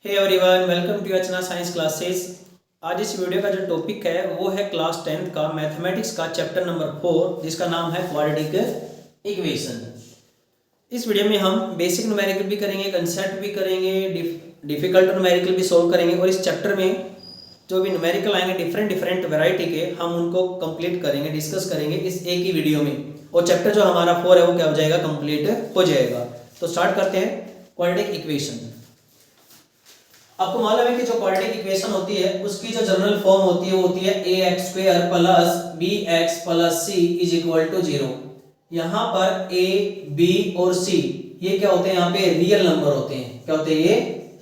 Hey everyone, welcome to Archana science classes. आज इस video का जो टॉपिक है वो है क्लास 10th का मैथमेटिक्स का चैप्टर नंबर 4 जिसका नाम है क्वाड्रेटिक इक्वेशन। इस वीडियो में हम बेसिक न्यूमेरिकल भी करेंगे, कंसेप्ट भी करेंगे, डिफिकल्ट न्यूमेरिकल भी सॉल्व करेंगे और इस चैप्टर में जो भी न्यूमेरिकल आएंगे डिफरेंट वैरायटी के हम उनको कंप्लीट करेंगे, डिस्कस करेंगे इस एक ही वीडियो में। और चैप्टर जो हमारा 4 है वो क्या हो जाएगा, कंप्लीट हो जाएगा। तो स्टार्ट करते हैं क्वाड्रेटिक इक्वेशन। आपको मालूम है कि जो क्वाड्रेटिक इक्वेशन होती है उसकी जो जनरल फॉर्म होती है वो होती है ax² plus bx plus c is equal to 0। यहाँ पर a, b और c ये क्या होते हैं, यहाँ पे रियल नंबर होते हैं। क्या होते हैं, ये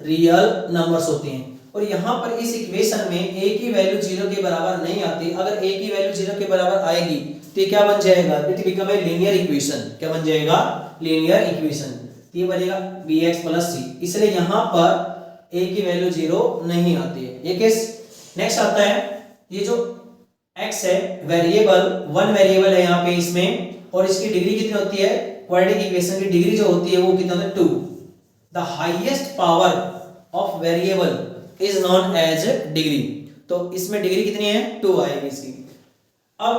रियल नंबर्स होते हैं। और यहाँ पर इस इक्वेशन में a की वैल्यू 0 के बराबर नहीं आती। अगर a की वैल्यू 0 के बराबर आएगी तो ये क्या बन जाएगा, it become a linear equation. क्या बन जाएगा, लीनियर इक्वेशन। ये बनेगा bx प्लस c। इसलिए यहाँ पर a की वैल्यू 0 नहीं आती है। ये केस। नेक्स्ट आता है, ये जो x है वेरिएबल, वन वेरिएबल है यहाँ पे इसमें, और इसकी डिग्री कितनी होती है, क्वाड्रेटिक इक्वेशन की डिग्री जो होती है वो कितना होता है, 2। The highest power of variable is known as degree. तो इसमें डिग्री कितनी है, 2 आएगी इसकी। अब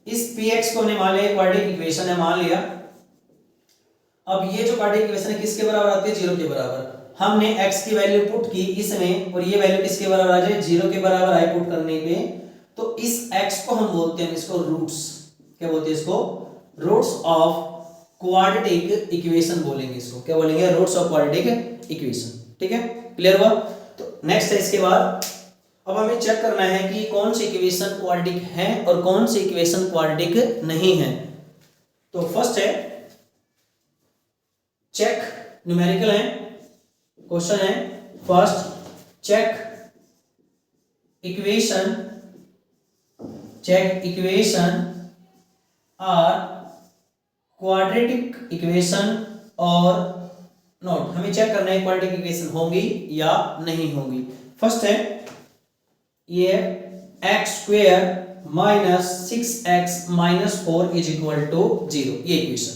इस px को हमने मान लिया क्वाड्रेटिक इक्वेशन है, मान लिया। अब ये जो क्वाड्रेटिक इक्वेशन है किसके बराबर आती है, 0 के बराबर। हमने x की वैल्यू पुट की इसमें और ये वैल्यू किसके बराबर आ जाए, 0 के बराबर आए पुट करने पे। तो इस x को हम बोलते हैं, इसको रूट्स। क्या बोलते हैं इसको, रूट्स ऑफ क्वाड्रेटिक इक्वेशन बोलेंगे इसको। क्या बोलेंगे, रूट्स ऑफ क्वाड्रेटिक इक्वेशन। ठीक है, क्लियर हुआ। तो नेक्स्ट है, इसके बाद अब हमें चेक करना है कि कौन सी इक्वेशन क्वाड्रेटिक है और कौन सी इक्वेशन क्वाड्रेटिक नहीं है। तो फर्स्ट है चेक, न्यूमेरिकल है। क्वेश्चन है first, check equation are quadratic equation और नॉट। हमें चेक करना है क्वाड्रेटिक इक्वेशन होंगी या नहीं होंगी। फर्स्ट है ये x² minus 6x minus 4 is equal to 0, ये इक्वेशन।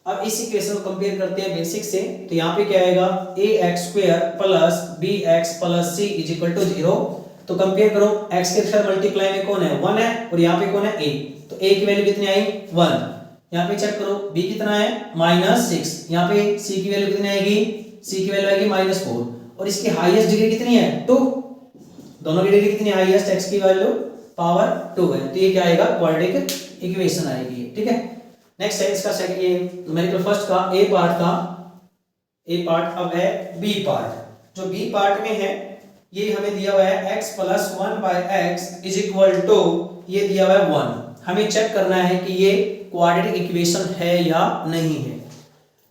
अब इस इक्वेशन को कंपेयर करते हैं बेसिक से। तो यहाँ पे क्या आएगा, ax² plus bx plus c is equal to 0। तो कंपेयर करो, x के साथ मल्टीप्लाई में कौन है, 1 है, और यहाँ पे कौन है, a। तो a की वैल्यू कितनी आई, 1। यहाँ पे चेक करो b कितना है, -6। यहाँ पे c की वैल्यू कितनी आएगी, c की वैल्यू आएगी -4। और इसकी हाईएस्ट डिग्री कितनी है, 2। दोनों की डिग्री कितनी, हाईएस्ट x की वैल्यू पावर 2 है। तो ये क्या आएगा, क्वाड्रेटिक इक्वेशन आएगी। ठीक है। नेक्स्ट है इसका सेकंड, ये न्यूमेरिकल फर्स्ट का ए पार्ट। अब है बी पार्ट। जो बी पार्ट में है ये हमें दिया हुआ है x plus 1/x is equal to, ये दिया हुआ है 1। हमें चेक करना है कि ये क्वाड्रेटिक इक्वेशन है या नहीं है।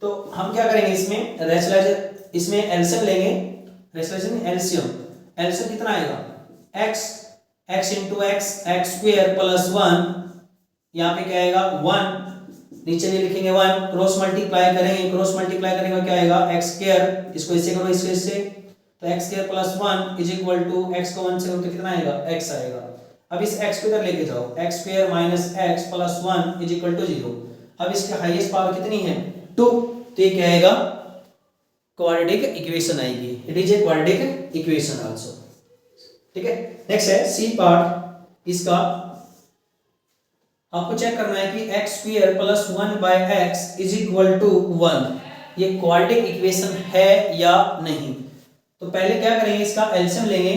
तो हम क्या करेंगे, इसमें एलसीएम लेंगे। एलसीएम कितना आएगा, x इंटू x² प्लस 1। यहाँ पे क्या आएगा, 1। नीचे में लिखेंगे 1, क्रॉस मल्टीप्लाई करेंगे। क्रॉस मल्टीप्लाई करेंगे क्या आएगा, x²। इसको इससे करो, इसको इससे। तो x² plus 1 is equal to, x को 1 से करो तो कितना आएगा, x आएगा। अब इस x को इधर लेके जाओ, x² minus x plus 1 is equal to 0। अब इसके हाईएस्ट पावर कितनी है, 2। तो ये क्या आएगा, क्वाड्रेटिक इक्वेशन आएगी। It is a quadratic equation also. ठीक है। नेक्स्ट है सी पार्ट। इसका आपको चेक करना है कि x² plus 1/x is equal to 1, ये क्वाड्रेटिक इक्वेशन है या नहीं। तो पहले क्या करेंगे, इसका एलसीएम लेंगे।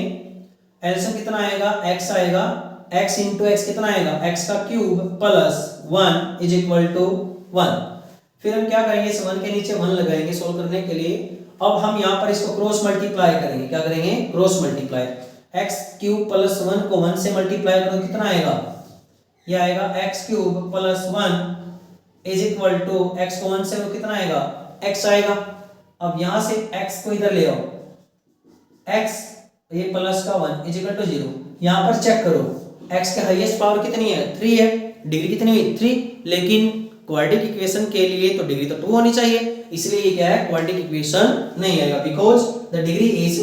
एलसीएम कितना आएगा, x आएगा। x इंटू x कितना आएगा, x का cube plus 1 is equal to 1। फिर हम क्या करेंगे, इस 1 के नीचे 1 लगाएंगे सोल्व करने के लिए। अब हम यहाँ पर इसको क्रॉस मल्टीप्लाई करेंगे। क्या करेंगे, क्रॉस मल्टीप्लाई। x³ प्लस 1 को 1 से मल्टीप्लाई करो कितना आएगा, ये आएगा x³ plus 1 is equal to, x को 1 से कितना आएगा, x आएगा। अब यहां से x को इधर ले आओ, x ये प्लस का 1 इज इक्वल टू 0। यहां पर चेक करो, x के हाईएस्ट पावर कितनी है, 3 है। डिग्री कितनी हुई, 3। लेकिन क्वाड्रेटिक इक्वेशन के लिए तो डिग्री तो 2 होनी चाहिए, इसलिए ये क्या है, क्वाड्रेटिक इक्वेशन नहीं आएगा, because the degree is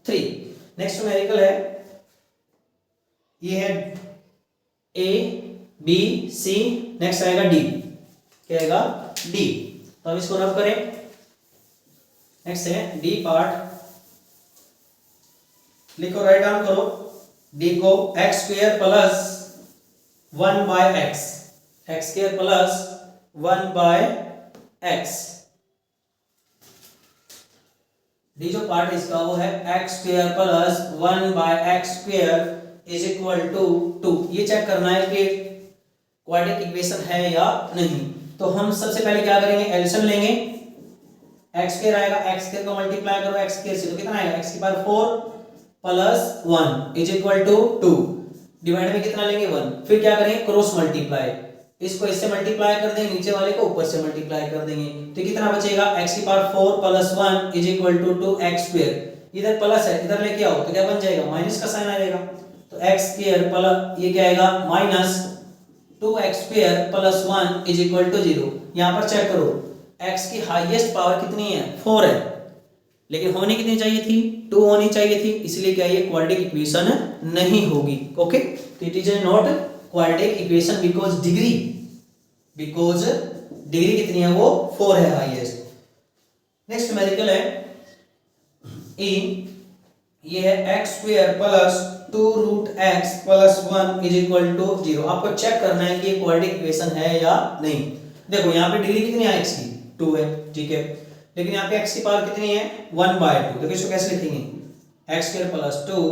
3। Next numerical है, ये है A B C, नेक्स्ट आएगा D। क्या आएगा, D। तो अब इसको रब करें। नेक्स्ट है डी पार्ट, लिखो, राइट डाउन करो डी को x square plus 1 by x, x square plus 1 by x. D जो पार्ट है इसका वो है x square plus 1 by x square is equal to 2। ये चेक करना है कि क्वाड्रेटिक इक्वेशन है या नहीं। तो हम सबसे पहले क्या करेंगे, एलसीएम लेंगे, एक्स स्क्वायर आएगा, एक्स स्क्वायर को मल्टीप्लाई करो एक्स स्क्वायर से तो कितना आएगा, एक्स की power 4 plus 1 is equal to 2, divide में कितना लेंगे 1। फिर क्या करेंगे, क्रॉस मल्टीप्लाई, इसको इससे मल्टीप्लाई कर देंगे, नीचे वाले को ऊपर से मल्टीप्लाई कर देंगे, तो कितना बचेगा, x की power 4 plus 1 is equal to 2x square. इधर प्लस है, इधर लेके आओ तो क्या बन जाएगा, माइनस का साइन आ जाएगा, तो x स्क्वायर प्लस ये क्या आएगा minus 2x square plus 1 is equal to 0। यहां पर चेक करो, x की हाईएस्ट पावर कितनी है, 4 है, लेकिन होनी कितनी चाहिए थी, 2 होनी चाहिए थी, इसलिए क्या ये क्वाड्रेटिक इक्वेशन नहीं होगी। ओके, तो it is not quadratic equation because degree कितनी है, वो 4 है हाईएस्ट। नेक्स्ट न्यूमेरिकल है e, ये है x square plus 2 root x plus 1 is equal to 0। आपको चेक करना है कि ये क्वाड्रेटिक इक्वेशन है या नहीं। देखो यहाँ पे डिग्री कितनी है x की, 2 है, ठीक है, लेकिन यहाँ पे x की पावर कितनी है, 1/2। देखो इसको कैसे लिखेंगे, एक्स स्क्वायर प्लस 2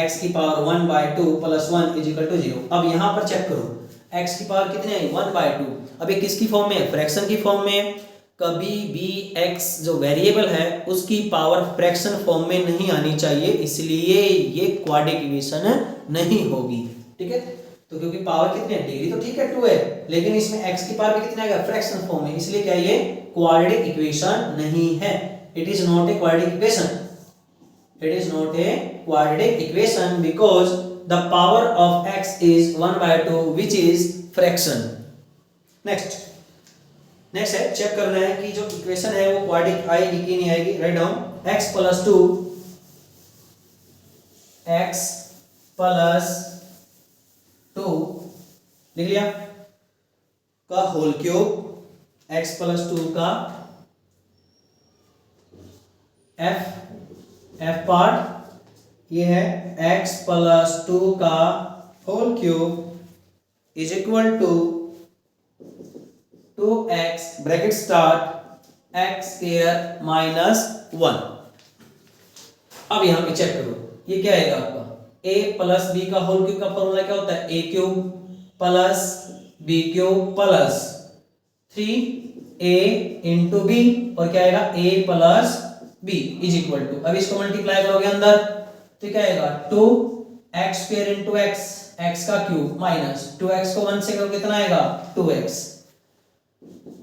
x की power 1/2 plus 1 is equal to 0। अब यहाँ पर चेक करो, x की पावर कितनी आई, 1/2। अब ये किसकी फॉर्म में है, फ्रैक्शन की फॉर्म में। कभी भी x जो वेरिएबल है उसकी पावर फ्रैक्शन फॉर्म में नहीं आनी चाहिए, इसलिए ये क्वाड्रेटिक इक्वेशन नहीं होगी, ठीक है। तो क्योंकि पावर कितनी है, डिग्री तो ठीक है 2 है, लेकिन इसमें x की पावर भी कितना आएगा, फ्रैक्शन फॉर्म में, इसलिए क्या ये क्वाड्रेटिक इक्वेशन नहीं है। It is not a quadratic equation, it is not a quadratic equation because the power of x is 1/2 which is fraction। next है, चेक करना है कि जो इक्वेशन है वो क्वाड्रेटिक आएगी कि नहीं आएगी। राइट डाउन, x प्लस 2 लिख लिया का होल क्यूब, x प्लस 2 का f पार्ट, ये है x प्लस 2 का whole cube is equal to 2x bracket start x square minus 1। अब यहां पे चेक करो, ये क्या आएगा आपका, a प्लस b का होल क्यूब का फॉर्मूला क्या होता है, a cube plus b cube plus 3a into b, और क्या आएगा a plus b is equal to, अब इसको मल्टीप्लाई करोगे अंदर तो क्या आएगा 2x स्क्वायर इंटू x का क्यूब माइनस 2x को 1 से करो कितना आएगा 2x,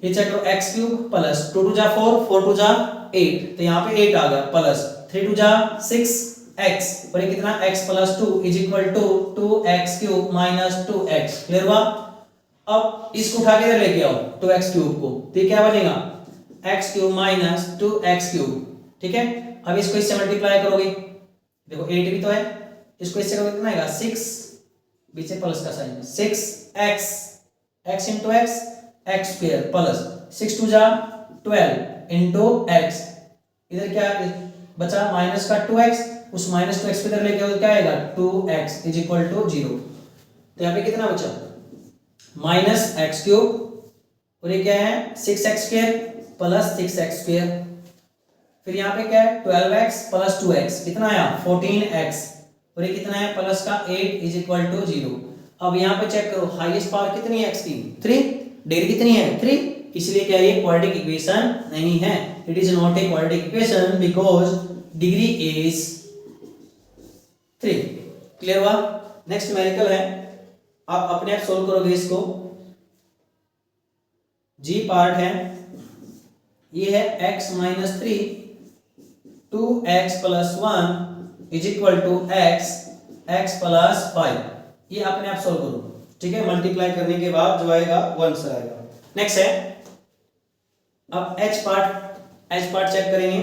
ये चेक करो x क्यूब प्लस 2 2 जा 4 4 2 जा 8, तो यहाँ पे 8 आ गया, प्लस 3 2 जा 6x, और ये कितना x plus 2 is equal to 2x cube minus 2x। Clear हुआ। अब इसको उठा के इधर लेके आओ 2x क्यूब को, तो ये क्या बनेगा x cube minus 2x cube, ठीक है। अब इसको इससे मल्टीप्लाई करोगे, देखो 8 भी तो है, इसको इससे करोगे कितना आएगा 6, बीच में प्लस का sign, 6x x into x x square plus 6 2 जा 12 इंटू x, इधर क्या बचा माइनस का 2x, उस माइनस 2x को इधर लेके आओ क्या आएगा 2x इज इक्वल टू 0। तो यहाँ पे कितना बचा माइनस x क्यूब, और ये क्या है 6x square plus 6x square, फिर यहाँ पे क्या है 12x प्लस 2x कितना आया 14x, और ये कितना है प्लस का 8 इज इक्वल टू 0। अब यहाँ पे चेक करो हाईएस्ट पावर कितनी है x की 3, डिग्री कितनी है 3, इसलिए क्या ये क्वाड्रेटिक इक्वेशन नहीं है। It is not a quadratic equation because degree is 3। Clear हुआ। नेक्स्ट न्यूमेरिकल है, आप अपने आप सोल्व करोगे इसको। जी पार्ट है, ये है x minus 3 2x plus 1 is equal to x plus 5, ये अपने आप सोल्व करो, ठीक है। मल्टीप्लाई करने के बाद जो आएगा 1 से आएगा। नेक्स्ट है, अब h पार्ट चेक करेंगे।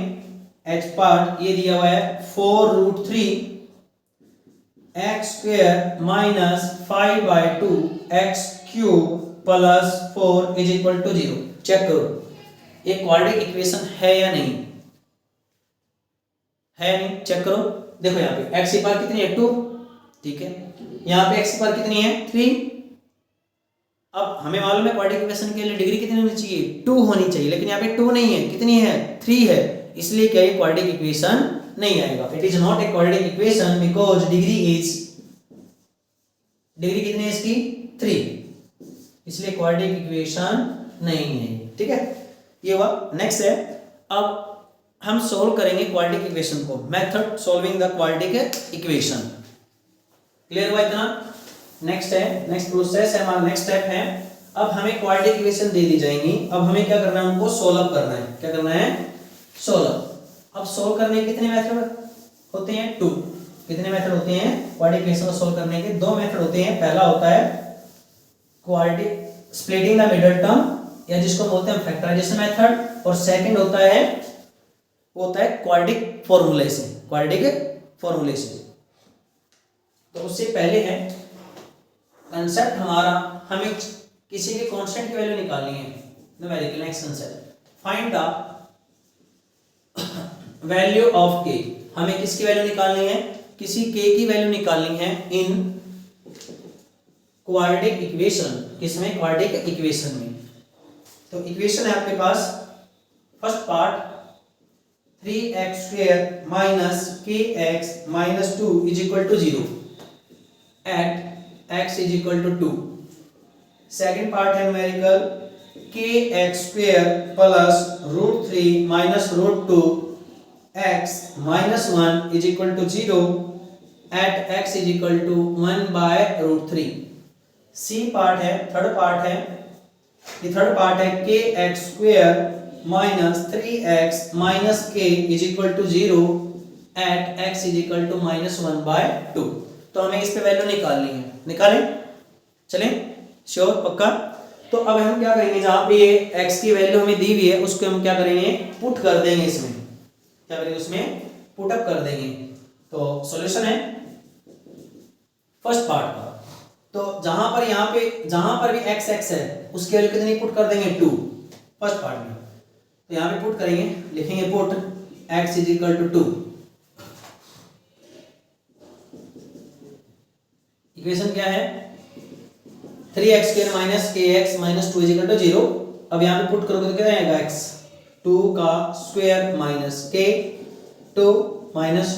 h पार्ट ये दिया हुआ है 4 root 3 x square minus 5/2 x cube plus 4 is equal to 0। Check करो ये क्वाड्रेटिक इक्वेशन है या नहीं। है नहीं, चेक करो। देखो यहाँ पे x की पावर कितनी है 2, ठीक है, यहाँ पे x की पावर कितनी है 3। अब हमें मालूम है क्वाड्रेटिक इक्वेशन के लिए डिग्री कितनी होनी चाहिए 2 होनी चाहिए, लेकिन यहाँ पे 2 नहीं है, कितनी है 3 है, इसलिए क्या ये क्वाड्रेटिक इक्वेशन नहीं आएगा। It is not a quadratic equation because degree कितनी है इसकी 3, इसलिए क्वाड्रेटिक इक्वेशन नहीं है, ठीक है, ये हुआ। नेक्स्ट है, अब हम सोल्व करेंगे क्वाड्रेटिक इक्वेशन को, method solving the quadratic equation. Clear हुआ इतना? नेक्स्ट है, नेक्स्ट प्रोसेस है हमारा, नेक्स्ट स्टेप है, अब हमें क्वाड्रेटिक इक्वेशन दे दी जाएंगी, अब हमें क्या करना है, उनको सोल्व करना है। क्या करना है? सोल्व। अब सोल्व करने के कितने मेथड होते हैं 2। कितने मेथड होते हैं क्वाड्रेटिक इक्वेशन को सोल्व करने के? 2 मेथड होते हैं। पहला होता है quadratic splitting the middle term, या जिसको बोलते हैं फैक्टराइजेशन मेथड, और सेकंड होता है क्वाड्रेटिक फॉर्मूलेशन। क्वाड्रेटिक फॉर्मूलेशन तो उससे पहले है कंसेप्ट हमारा, हमें किसी के कांस्टेंट की वैल्यू निकालनी है। Numerical next concept, find the value of k। हमें किसकी वैल्यू निकालनी है? किसी k की वैल्यू निकालनी है इन क्वाड्रेटिक इक्वेशन। किसमें? क्वाड्रेटिक इक्वेशन में। तो इक्वेशन है आपके पास, first part 3x² minus kx minus 2 is equal to 0 at x is equal to 2। Second part है numerical kx² plus √3 minus √2 x minus 1 is equal to 0 at x is equal to 1/√3। C part है, third part है, ये third part है kx² minus 3x minus k is equal to 0 at x is equal to -1/2। तो हमें इस पे value निकालनी है, निकालें? चलें? श्योर? पक्का? तो अब हम क्या करेंगे, जहां पे ये x की वैल्यू हमें दी हुई है उसको हम क्या करेंगे, पुट कर देंगे इसमें। क्या करेंगे? उसमें पुट अप कर देंगे। तो सॉल्यूशन है फर्स्ट पार्ट का, तो जहां पर यहाँ पे जहां पर भी x है उसकी वैल्यू कितनी पुट कर देंगे 2 फर्स्ट पार्ट में। तो यहाँ पे पुट करेंगे, लिखेंगे put x is equal to 2। Equation क्या है? 3x² minus kx minus 2 is equal to 0। अब यहाँ पे पुट करोगे तो क्या आएगा? x 2 का square minus k 2 minus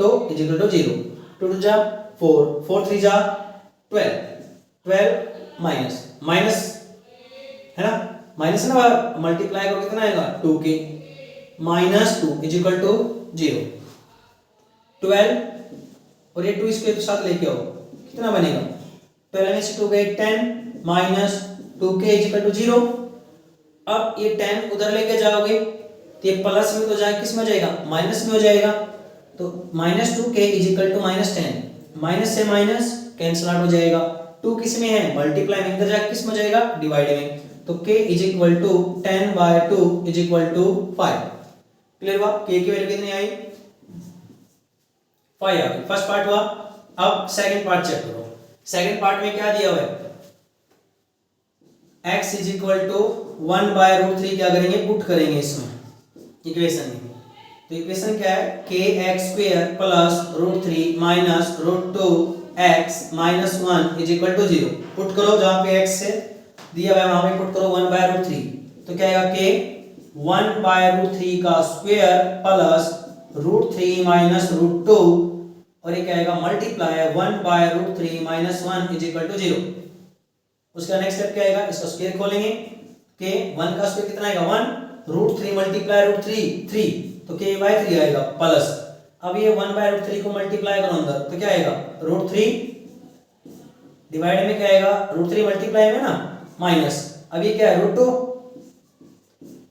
2 is equal to 0। 2 जा 4, 4 3 जा 12, 12 माइनस माइनस है ना, माइनस ना, मल्टीप्लाई करो कितना आएगा 2k minus 2 is equal to 0। 12 और ये 2 इसके साथ लेके आओ, कितना बनेगा? 12 में से 2 गए 10 minus 2k is equal to 0। अब ये 10 उधर लेके जाओगे तो ये प्लस में तो जाए, किस में हो जाएगा? माइनस में हो जाएगा। तो minus 2k is equal to -10, minus से माइनस कैंसिल आउट हो जाएगा। 2 किस में है? मल्टीप्लाई में, इधर जाके किस में हो जाएगा? डिवाइड में। तो k is equal to 10/2 is equal to 5। Clear हुआ? k की वैल्यू कितनी आई? 5 आ गई। फर्स्ट पार्ट हुआ। अब सेकंड पार्ट चेक करो। सेकंड पार्ट में क्या दिया हुआ है? x इज इक्वल टू 1/√3 क्या करेंगे? पुट करेंगे इसमें इक्वेशन में। तो इक्वेशन क्या है? kx² plus √3 minus √2 x minus 1 is equal to 0। Put करो, जहां पे x से दिया हुआ है वहां पे पुट करो 1/√3। तो क्या आएगा? k 1/√3 का स्क्वायर प्लस √3 माइनस √2, और ये क्या आएगा? Multiply 1/√3 minus 1 is equal to 0। उसका नेक्स्ट स्टेप क्या आएगा? इसका स्क्वायर खोलेंगे, k 1 का स्क्वायर कितना आएगा? 1, √3 मल्टीप्लाई √3 3, तो k/3 आएगा प्लस। अब ये 1/√3 को मल्टीप्लाई करो अंदर, तो क्या आएगा? √3 डिवाइड में क्या आएगा? √3 मल्टीप्लाई में ना माइनस। अब ये क्या है? √2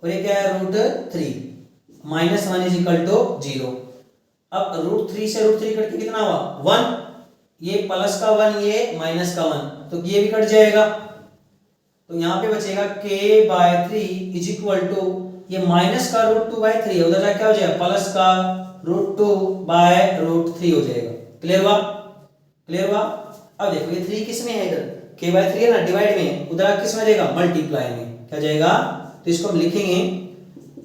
और ये क्या है? √3 माइनस 1 इज इक्वल टू 0। अब √3 से √3 कट के कितना हुआ? 1। ये प्लस का 1, ये माइनस का 1, तो ये भी कट जाएगा। तो यहाँ पे बचेगा k/3 इज इक्वल टू, ये माइनस का √2/3 है, उधर जाके क्या हो जाएगा? प्लस का √2/√3 हो जाएगा। क्लियर हुआ? क्लियर हुआ? अब देखो ये 3 किस में है? इधर k/3 है ना, डिवाइड में, उधर किस में जाएगा? मल्टीप्लाई में। क्या जाएगा? तो इसको हम लिखेंगे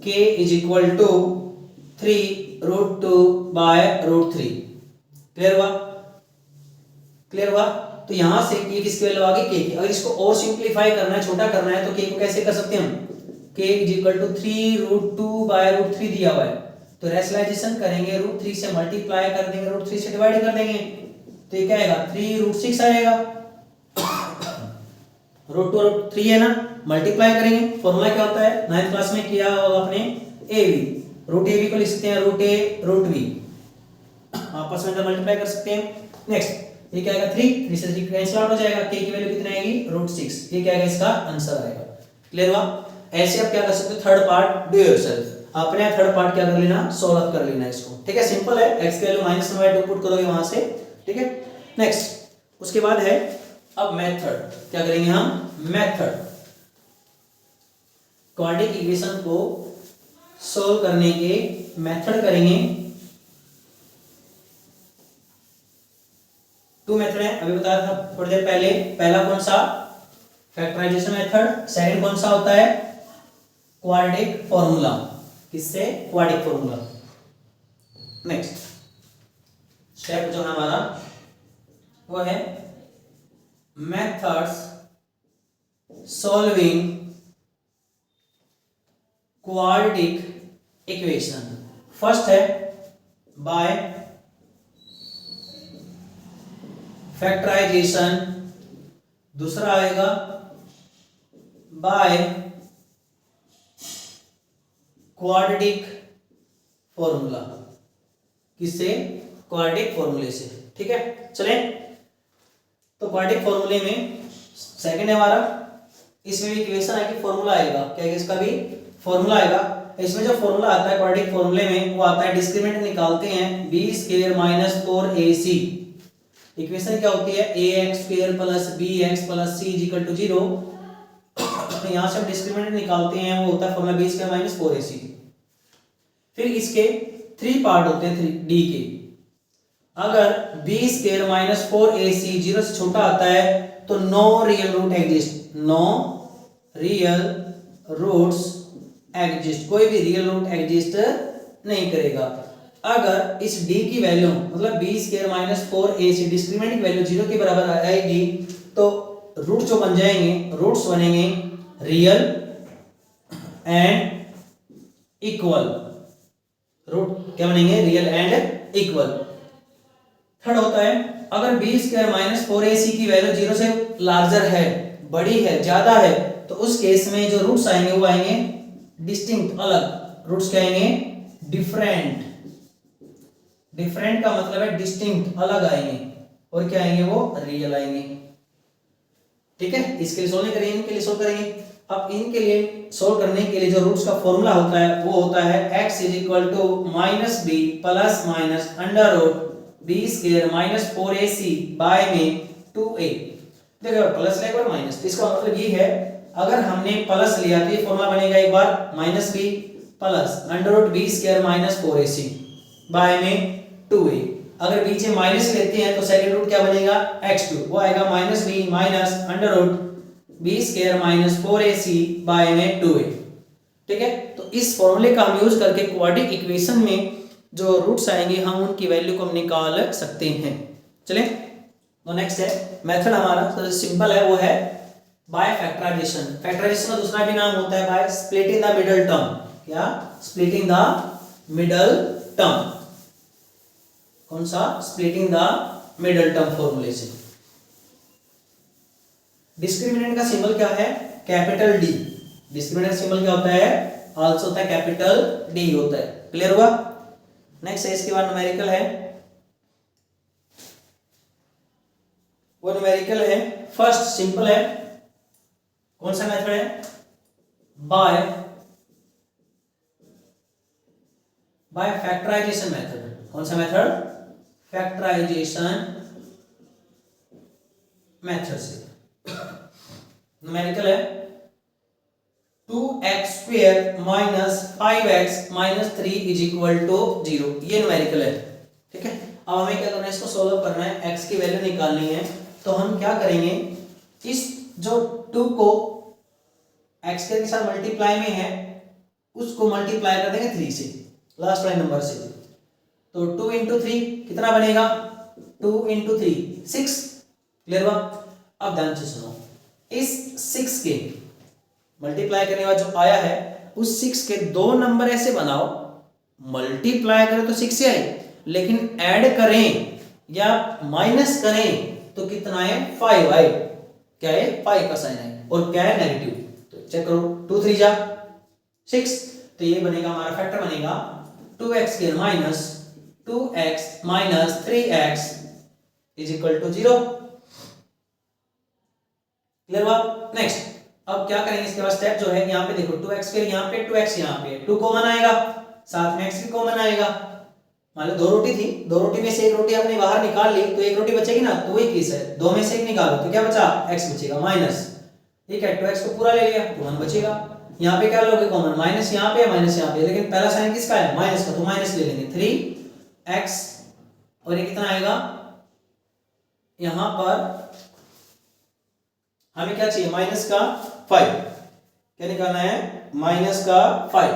k is equal to 3 √2/√3। Clear हुआ? क्लियर हुआ? तो यहां से ये किसकी वैल्यू आ गई? k की। अगर इसको और सिंप्लीफाई करना है, छोटा करना है, तो k को कैसे कर सकते हैं हम? k = 3√2/√3 दिया हुआ है, तो रैशनलाइजेशन करेंगे, √3 से मल्टीप्लाई कर देंगे, √3 से डिवाइड कर देंगे, तो ये क्या आएगा? 3√6 आएगा। √2/√3 है ना, मल्टीप्लाई करेंगे। फॉर्मूला क्या होता है? 9th क्लास में किया होगा आपने, ab। √ab को लिख सकते हैं √a√b, आपस में मल्टीप्लाई कर सकते हैं। नेक्स्ट ये क्या आएगा? 3 से 3 कैंसिल आउट हो जाएगा, k की वैल्यू कितनी आएगी? √6। ये क्या आएगा? इसका आंसर आएगा। क्लियर हुआ? ऐसे आप क्या कर सकते हो? थर्ड पार्ट डू योरसेल्फ, आपने थर्ड पार्ट क्या कर लेना? सॉल्व अप कर लेना इसको। ठीक है, सिंपल है। x की वैल्यू -1/2 पुट करोगे वहां से। ठीक है, नेक्स्ट उसके बाद है अब मेथड। क्या करेंगे हम? मेथड। क्वाड्रेटिक इक्वेशन को सॉल्व करने के मेथड करेंगे। 2 मेथड है, अभी बताया था थोड़ी देर पहले। पहला कौन सा? Factorisation method. सेकंड कौन सा होता है? Quadratic formula. किससे? Quadratic formula. नेक्स्ट स्टेप जो है हमारा वो है methods solving quadratic equation. First है बाय फैक्टराइजेशन, दूसरा आएगा बाय क्वाड्रेटिक फॉर्मूला। किससे? क्वाड्रेटिक फॉर्मूले से। ठीक है, चलें। तो क्वाड्रेटिक फॉर्मूले में सेकंड है हमारा, इसमें भी इक्वेशन है कि फॉर्मूला आएगा। क्या है? इसका भी फॉर्मूला आएगा। इसमें जो फॉर्मूला आता है क्वाड्रेटिक फॉर्मूले में, वो आता है, डिस्क्रिमिनेंट निकालते हैं b² - 4ac। इक्वेशन क्या होती है? ax² + bx + c = 0। तो यहां से हम डिस्क्रिमिनेंट निकालते हैं, वो होता है फॉर्मूला b² - 4ac। फिर इसके 3 पार्ट होते हैं, 3d के। अगर b² - 4ac 0 से छोटा आता है तो no real root exist. No real roots exist, कोई भी रियल रूट एग्जिस्ट नहीं करेगा। अगर इस d की वैल्यू मतलब b² - 4ac डिस्क्रिमिनेंट की वैल्यू 0 के बराबर आएगी, तो रूट जो बन जाएंगे, रूट्स बनेंगे रियल एंड इक्वल। रूट क्या बनेंगे? Real and equal. थर्ड होता है अगर b² - 4ac की वैल्यू 0 से लार्जर है, बड़ी है, ज्यादा है, तो उस केस में जो रूट्स आएंगे वो आएंगे डिस्टिंक्ट, अलग। रूट्स क्या आएंगे? डिफरेंट। डिफरेंट का मतलब है डिस्टिंक्ट, अलग आएंगे। और क्या आएंगे? वो रियल आएंगे। ठीक है, इसके लिए सोल्व नहीं करेंगे, इनके लिए सोल्व करेंगे। अब इनके लिए सोल्व करने के लिए जो रूट्स का फॉर्मूला होता है वो होता है x = -b ± √b² - 4ac bye में 2a। देखो प्लस लेकर और माइनस, तो इसका मतलब ये है, अगर हमने प्लस लिया तो ये फॉर्मूला बनेगा एक बार -b + √b² - 4ac बाय में 2a। अगर बीच में माइनस लेते हैं तो सेकंड रूट क्या बनेगा? x2, वो आएगा -b √b² - 4ac बाय में 2a। ठीक है, तो इस फॉर्मूले का हम यूज करके क्वाड्रेटिक इक्वेशन में जो रूट्स आएंगे हम उनकी वैल्यू को हम निकाल सकते हैं। चलें, तो नेक्स्ट है मेथड हमारा, तो सिंपल है, वो है बाय फैक्टराइजेशन। फैक्टराइजेशन का दूसरा भी नाम होता है by splitting the middle term. क्या? Splitting the middle term. कौन सा? स्प्लिटिंग द मिडल टर्म फॉर्मूले से। डिस्क्रिमिनेंट का सिंबल क्या है? Capital D. डिस्क्रिमिनेंट का सिंबल क्या होता है? आल्सो होता है कैपिटल डी होता है। क्लियर हुआ? नेक्स्ट है, इसके बाद न्यूमेरिकल है। वो न्यूमेरिकल है, फर्स्ट सिंपल है। कौन सा मेथड है? By factorisation method. कौन सा मेथड? फैक्टराइजेशन मेथड से। न्यूमेरिकल है 2x² - 5x - 3 = 0। ये न्यूमेरिकल है। ठीक है, अब हमें क्या करना है? इसको सोल्व करना है, x की वैल्यू निकालनी है। तो हम क्या करेंगे? इस जो 2 को x के साथ मल्टीप्लाई में है, उसको मल्टीप्लाई कर देंगे 3 से, लास्ट वाले नंबर से। तो 2 इंटू 3 कितना बनेगा, 2 इंटू 3 6। क्लियर हुआ। अब ध्यान से सुनो, इस 6 के मल्टीप्लाई करने वाला जो आया है उस 6 के दो नंबर ऐसे बनाओ, मल्टीप्लाई करें तो 6 ही आए, लेकिन ऐड करें या माइनस करें तो कितना है, 5 आए। क्या है, 5 का साइन है और क्या है, नेगेटिव। तो चेक करो, 2 3 जा 6, तो ये बनेगा हमारा फैक्टर बनेगा 2x² minus 2x minus 3x is equal to 0। Clear हुआ। नेक्स्ट, अब क्या करेंगे, इसके बाद स्टेप जो है, यहाँ पे देखो 2x² यहाँ पे 2x यहाँ पे 2 कॉमन आएगा, साथ में x भी कॉमन आएगा। मान लो 2 रोटी थी, 2 रोटी में से एक रोटी आपने बाहर निकाल ली तो एक रोटी बचेगी ना, तो वही केस है, 2 में से एक निकालो तो क्या बचा, x बचेगा माइनस, ठीक है, 2x को पूरा ले लिया तो 1 बचेगा। यहाँ पे क्या लोगे कॉमन, माइनस यहाँ पे माइनस यहाँ पे, लेकिन पहला साइन किसका है, माइनस का, तो माइनस ले लेंगे 3x और ये कितना आएगा, यहाँ पर हमें क्या चाहिए, माइनस का 5, क्या निकालना है, माइनस का 5।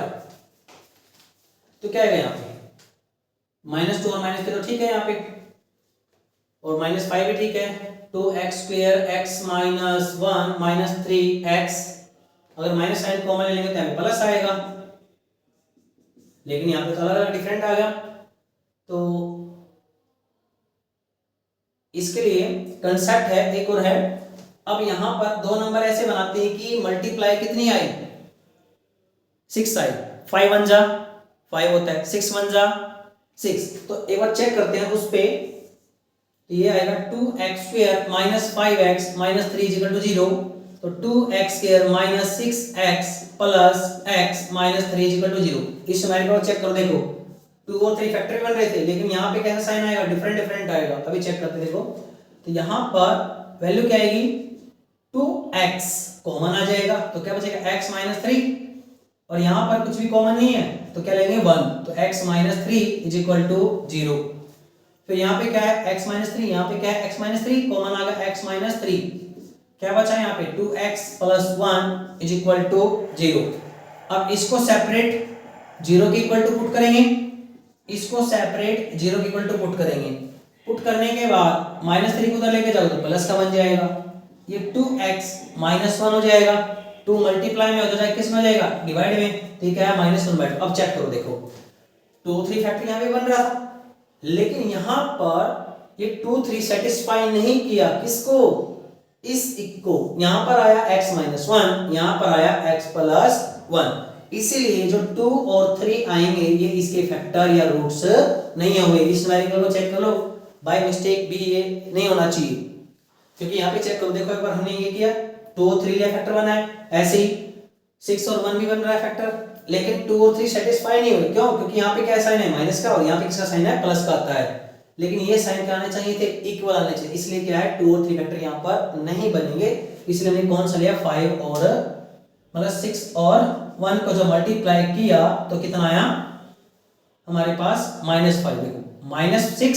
तो क्या आएगा यहाँ पे, -2 और -3 तो ठीक है यहाँ पे, और -5 भी ठीक है, 2x² x minus 1 minus 3x, अगर माइनस साइन कॉमन ले लेंगे तो यहाँ पे प्लस आएगा, लेकिन यहाँ पे तो अलग अलग डिफरेंट आ गया। तो इसके लिए कंसेप्ट है एक और है, अब यहां पर दो नंबर ऐसे बनाते हैं कि मल्टीप्लाई कितनी आई, 6 आई, 5 1 जा 5 होता है, 6 1 जा 6। तो एक बार चेक करते हैं उस पे, तो ये आएगा 2x² minus 5x minus 3 equal to 0, तो 2x² minus 6x plus x minus 3 equal to 0। इस न्यूमेरिकल को चेक करो, देखो 2 और 3 फैक्टर बन रहे थे, लेकिन यहाँ पे कैसा साइन आएगा, डिफरेंट डिफरेंट आएगा। अभी चेक करते देखो, तो यहाँ पर वैल्यू क्या आएगी, 2x कॉमन आ जाएगा तो क्या बचेगा, x माइनस 3, और यहाँ पर कुछ भी कॉमन नहीं है तो क्या लेंगे 1, तो x minus 3 is equal to 0। फिर यहाँ पे क्या है, x माइनस 3, यहाँ पे क्या है, x माइनस 3 कॉमन आ गया, x माइनस 3, क्या बचा यहाँ पे 2x plus 1 is equal to 0। अब इसको सेपरेट 0 के इक्वल टू पुट करेंगे, इसको सेपरेट 0 के इक्वल टू पुट करेंगे, पुट करने के बाद -3 को उधर लेके जाओ तो प्लस का बन जाएगा, ये 2x माइनस 1 हो जाएगा, 2 मल्टीप्लाई में हो जाएगा, किस में हो जाएगा, डिवाइड में, ठीक है, -1/2। अब चेक करो, देखो 2 3 फैक्टर यहाँ पे बन रहा था, लेकिन यहाँ पर ये 2 3 सेटिस्फाई नहीं किया, किसको, इस को, यहाँ पर आया x माइनस 1, यहाँ पर आया x प्लस 1, इसीलिए जो 2 और 3 आएंगे ये इसके फैक्टर या रूट्स नहीं होंगे। इस न्यूमेरिकल को चेक कर लो, बाय मिस्टेक भी ये नहीं होना चाहिए, क्योंकि यहाँ पे चेक करो, देखो एक बार हमने ये किया 2 और 3 लिया फैक्टर बना है, ऐसे ही 6 और 1 भी बन रहा है फैक्टर, लेकिन 2 और 3 सेटिस्फाई नहीं हुए, क्यों, क्योंकि यहाँ पे क्या साइन है, माइनस का, और यहाँ पे किसका साइन है, प्लस का आता है, लेकिन ये साइन क्या आने चाहिए थे, इक्वल आने चाहिए, इसलिए क्या है 2 और 3 फैक्टर यहाँ पर नहीं बनेंगे, इसलिए हमने कौन सा लिया, 5 और मतलब 6 और 1 को जो मल्टीप्लाई किया तो कितना आया हमारे पास, -5। देखो -6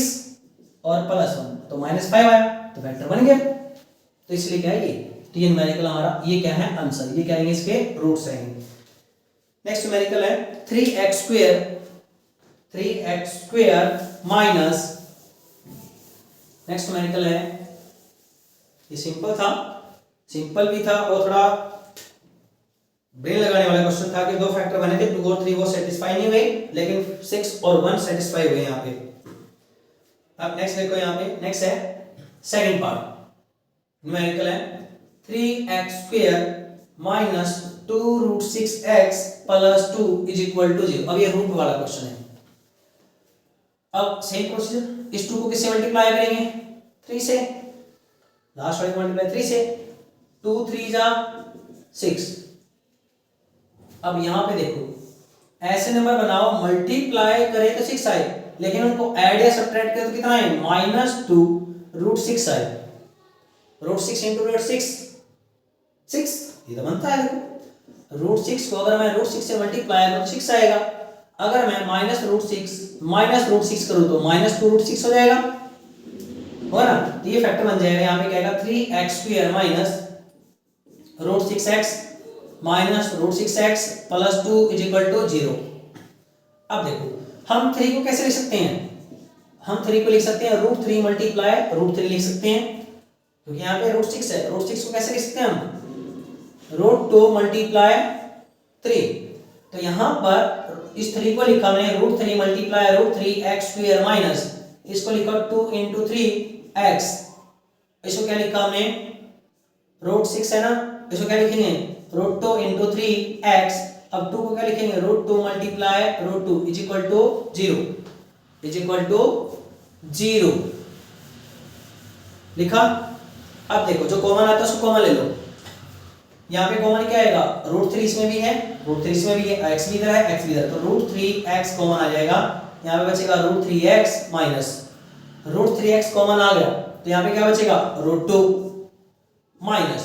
और +1 तो -5 आया, तो वेक्टर बन गया, तो इसलिए क्या है ये, तो ये न्यूमेरिकल हमारा, ये क्या है आंसर, ये क्या आएंगे, इसके रूट्स आएंगे। नेक्स्ट न्यूमेरिकल है 3x² माइनस, नेक्स्ट न्यूमेरिकल है, ये सिंपल था, सिंपल भी था और थोड़ा ब्रेन लगाने वाला क्वेश्चन था कि दो फैक्टर बने थे 2 और 3 वो सेटिस्फाई नहीं हुए, लेकिन 6 और 1 सेटिस्फाई हुए यहाँ पे। अब नेक्स्ट देखो, यहाँ पे नेक्स्ट है सेकंड पार्ट, न्यूमेरिकल है 3x² minus 2√6x plus 2 is equal to 0। अब ये रूट वाला क्वेश्चन है। अब सेम प्रोसीजर, इस 2 को किससे मल्टीप्लाई करेंगे, 3 से, लास्ट वाले को मल्टीप्लाई 3 से, 2 3 जा 6। अब यहाँ पे देखो, ऐसे नंबर बनाओ मल्टीप्लाई करें तो 6 आए, लेकिन उनको ऐड या सब्ट्रैक्ट करें तो कितना आए, -2√6 आए, √6 इंटू √6 6, ये तो बनता है। देखो √6 को अगर मैं √6 से मल्टीप्लाई करूं तो 6 आएगा, अगर मैं -√6 करूं तो -2√6 हो जाएगा, होगा ना, तो ये फैक्टर बन जाएगा। यहाँ पे क्या आएगा, 3x² minus √6x minus √6x plus 2 is equal to 0। अब देखो हम 3 को कैसे लिख सकते हैं? हम 3 को लिख सकते हैं √3 मल्टीप्लाई √3 लिख सकते हैं, क्योंकि यहाँ पे √6 है। √6 को कैसे लिख सकते हैं हम? √2 मल्टीप्लाई 3। तो यहाँ पर इस 3 को लिखा हमने √3 मल्टीप्लाई √3x² माइनस इसको लिखा 2 × 3x। इसको क्या लिखा हमने? √6 है ना, इसको क्या लिखेंगे? √2 × 3x। अब 2 को क्या लिखेंगे? √2 multiply √2 is equal to 0, is equal to 0 लिखा। अब देखो जो कॉमन आता है उसको कॉमन ले लो। यहाँ पे कॉमन क्या आएगा? √3 इसमें भी है, √3 इसमें भी है, x भी इधर है, x भी इधर, तो √3x कॉमन आ जाएगा। यहाँ पे बचेगा √3x माइनस √3x कॉमन आ गया, तो यहाँ पे क्या बचेगा? √2 माइनस।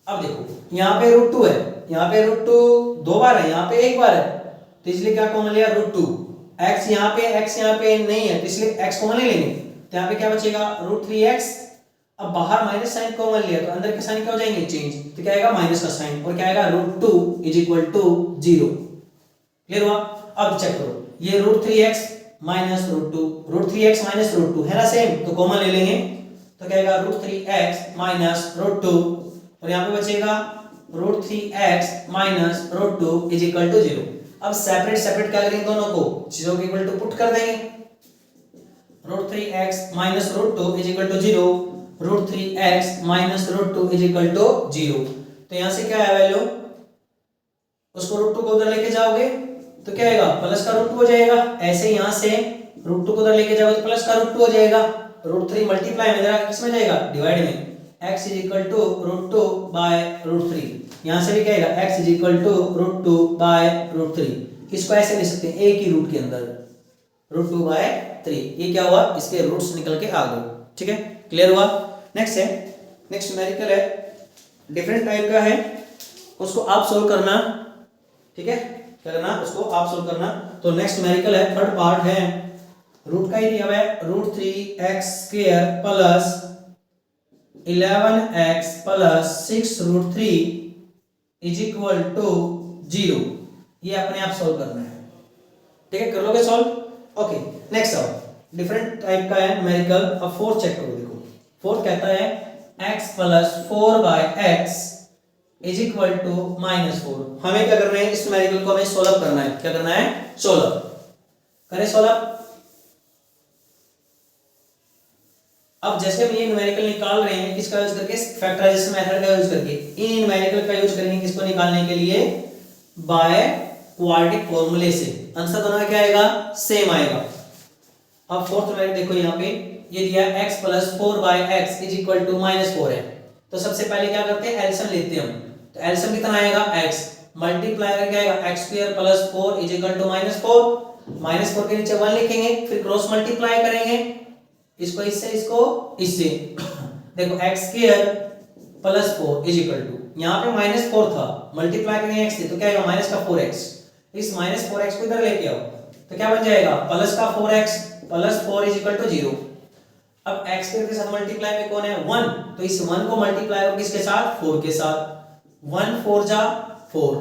अब देखो यहाँ पे √2 है, यहाँ पे √2 दो बार है, यहाँ पे एक बार है, तो इसलिए क्या कॉमन लिया? √2। x यहाँ पे नहीं है, तो इसलिए x कॉमन ले लेंगे, तो यहाँ पे क्या बचेगा? √3x। अब बाहर माइनस साइन कॉमन लिया तो अंदर के साइन क्या हो जाएंगे? चेंज, तो क्या आएगा? माइनस का साइन, और क्या आएगा? √2 इज इक्वल टू 0। क्लियर हुआ? अब चेक करो, ये √3x माइनस √3x माइनस √2 है ना सेम, तो कॉमन ले लेंगे, तो क्या आएगा? √3x माइनस √2, और यहाँ पे बचेगा √3x minus √2 is equal to 0। अब सेपरेट सेपरेट क्या करेंगे? दोनों को 0 के इक्वल टू पुट कर देंगे। √3x minus √2 is equal to 0, √3x minus √2 is equal to 0। तो यहाँ से क्या है वैल्यू? उसको √2 को उधर लेके जाओगे तो क्या आएगा? प्लस का √2 हो जाएगा। ऐसे यहाँ से √2 को उधर लेके जाओगे तो प्लस का √2 हो जाएगा। √3 मल्टीप्लाई में जरा किसमें जाएगा? डिवाइड में। x is equal to √2 by √3। यहाँ से भी क्या आएगा? x is equal to √2 by √3। इसको ऐसे लिख सकते हैं एक ही रूट के अंदर √2 बाय 3। ये क्या हुआ? इसके रूट्स निकल के आ गए। ठीक है, क्लियर हुआ? नेक्स्ट है, नेक्स्ट न्यूमेरिकल है, डिफरेंट टाइप का है, उसको आप सोल्व करना। ठीक है, क्या करना? उसको आप सोल्व करना। तो नेक्स्ट न्यूमेरिकल है, थर्ड पार्ट है, रूट का ही दिया हुआ है √3x² plus 11x plus 6√3 is equal to 0। ये अपने आप सोल्व करना है। ठीक है, कर लोगे सॉल्व? ओके, नेक्स्ट आओ, डिफरेंट टाइप का है न्यूमेरिकल। अब फोर्थ चेक करो। देखो फोर्थ कहता है x plus 4/x is equal to -4। हमें क्या करना है? इस न्यूमेरिकल को हमें सोल्व करना है। क्या करना है? सोल्व करें। सोल्व। अब जैसे हम ये न्यूमेरिकल निकाल रहे हैं किसका यूज करके? फैक्टराइजेशन मेथड का यूज करके। इन न्यूमेरिकल का यूज करेंगे किसको निकालने के लिए? बाय क्वाड्रेटिक फॉर्मूले से। आंसर दोनों में क्या आएगा? सेम आएगा। अब फोर्थ न्यूमेरिकल देखो, यहाँ पे ये दिया x plus 4/x is equal to -4 है। तो सबसे पहले क्या करते हैं? एलसीएम लेते हैं हम। तो एलसीएम कितना आएगा? x मल्टीप्लाई करके आएगा x² plus 4 is equal to -4। -4 के नीचे 1 लिखेंगे, फिर क्रॉस मल्टीप्लाई करेंगे, इसको इससे, इसको इससे। देखो x² plus 4 is equal to, यहाँ पे -4 था, मल्टीप्लाई करेंगे x से तो क्या आएगा? माइनस का 4x। इस -4x को इधर लेके आओ तो क्या बन जाएगा? प्लस का 4x plus 4 is equal to 0। अब x के साथ मल्टीप्लाई में कौन है? 1, तो इस 1 को मल्टीप्लाई करो किसके साथ? 4 के साथ। 1 4 जा 4।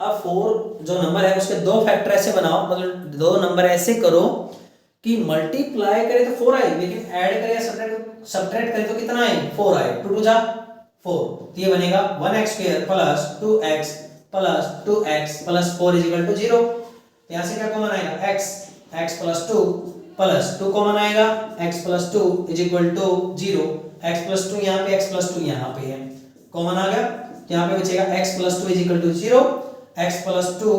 अब 4 जो नंबर है उसके दो फैक्टर ऐसे बनाओ, मतलब दो नंबर ऐसे करो कि मल्टीप्लाई करें तो 4 आए, लेकिन ऐड करें या सब्ट्रैक्ट करें तो कितना आए? 4 आए। 2 2 जा 4, तो ये बनेगा 1x² plus 2x plus 2x plus 4 is equal to 0। यहाँ से क्या कॉमन आएगा? x प्लस 2 प्लस 2 कॉमन आएगा, x plus 2 is equal to 0। x plus 2 यहाँ पे, x प्लस 2 यहाँ पे है, कॉमन आ गया। यहाँ पे बचेगा x plus 2 is equal to 0। x plus 2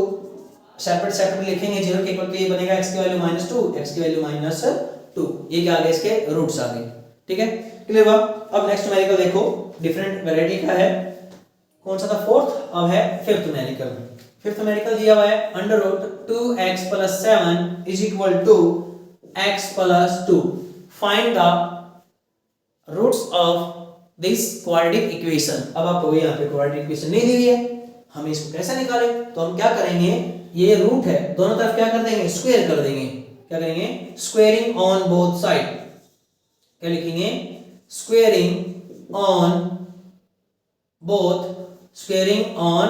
separate separate लिखेंगे 0 के इक्वल, तो ये बनेगा x की वैल्यू -2, x की वैल्यू -2। ये क्या आ गया? इसके रूट्स आ गए। ठीक है, क्लियर हुआ? अब नेक्स्ट न्यूमेरिकल देखो, डिफरेंट वैरायटी का है। कौन सा था? फोर्थ। अब है फिफ्थ न्यूमेरिकल। फिफ्थ न्यूमेरिकल दिया हुआ है √2x plus 7 is equal to x plus 2। Find the roots of this quadratic equation. अब आपको यहाँ पे क्वाड्रेटिक इक्वेशन नहीं दी हुई है, हमें इसको कैसे निकालें? तो हम क्या करेंगे? ये रूट है, दोनों तरफ क्या कर देंगे? स्क्वायर कर देंगे। क्या करेंगे? Squaring on both side. क्या लिखेंगे? Squaring on both, squaring on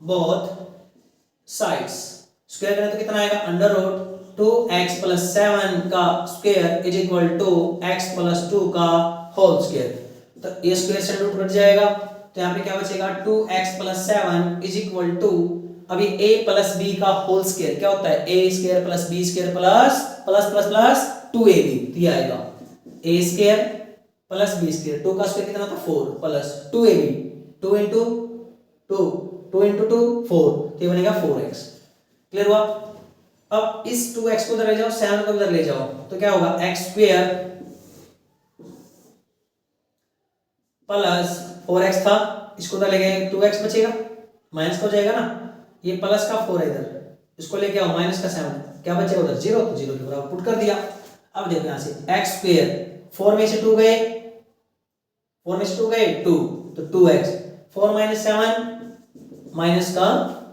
both sides. Square करें तो कितना आएगा? √2 2x प्लस 7 का square is equal to x plus 2 का होल स्क्वायर। तो ये स्क्वायर से रूट कट जाएगा, तो यहाँ पे क्या बचेगा 2x plus 7 is equal to, अभी a प्लस b का होल स्क्वायर क्या होता है a square plus b square plus plus plus plus 2ab, तो ये आएगा a square plus b square, 2 का स्क्वायर कितना था 4 प्लस 2ab, 2 इंटू 2 2 इंटू 2 4, तो ये बनेगा 4x। क्लियर हुआ? अब इस 2x को उधर ले जाओ, 7 को उधर ले जाओ, तो क्या होगा x स्क्वायर प्लस 4x था, इसको उधर ले गए 2x बचेगा, माइनस का हो जाएगा ना, ये प्लस का 4 है इधर, इसको लेके आओ माइनस का 7, क्या बचेगा उधर 0, तो 0 के बराबर पुट कर दिया। अब देखो यहाँ से x स्क्वायर 4 में से 2 गए, 4 में से 2 गए 2, तो 2x 4 माइनस 7 माइनस का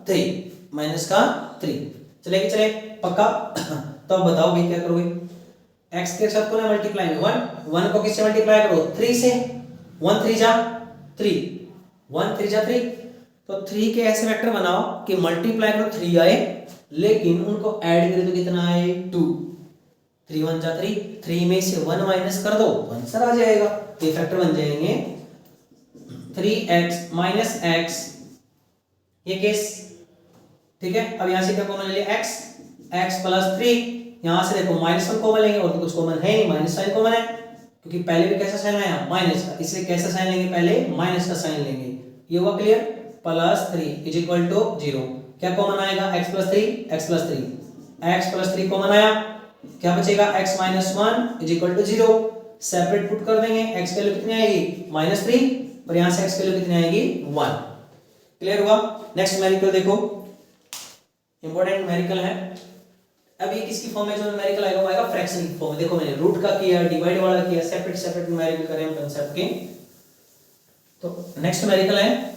3, माइनस का 3 चलेगी, चले पक्का। तो अब बताओ भाई क्या करोगे, x के साथ को ना मल्टीप्लाई में 1 को किससे मल्टीप्लाई करो 3 से, 1 3 जा 3, 1 3 जा 3, तो 3 के ऐसे वेक्टर बनाओ कि मल्टीप्लाई करो 3 आए, लेकिन उनको ऐड करें तो कितना आए 2, 3 1 जा 3, 3 में से 1 माइनस कर दो तो आंसर आ जाएगा, ये फैक्टर बन जाएंगे 3x माइनस x, ये केस ठीक है। अब यहां से क्या कॉमन ले लिया x प्लस 3, यहां से देखो माइनस 1 कॉमन लेंगे और तो कुछ कॉमन है नहीं, माइनस साइन कॉमन है, क्योंकि पहले भी कैसा साइन आया माइनस का, इसलिए कैसा साइन लेंगे पहले माइनस का साइन लेंगे, ये हुआ clear. Plus 3 is equal to 0, क्या कॉमन आएगा x प्लस 3 कॉमन आया, क्या बचेगा x minus 1 is equal to 0, separate put कर देंगे, x की वैल्यू कितनी आएगी माइनस 3 और यहां से x की वैल्यू कितनी आएगी 1। क्लियर हुआ? नेक्स्ट न्यूमेरिकल देखो, इंपॉर्टेंट न्यूमेरिकल है। अभी किसकी फॉर्म में जो न्यूमेरिकल आएगा वो आएगा फ्रैक्शन की फॉर्म में। देखो मैंने रूट का किया, डिवाइड वाला किया, सेपरेट सेपरेट न्यूमेरिकल करें हम कांसेप्ट के। तो नेक्स्ट न्यूमेरिकल है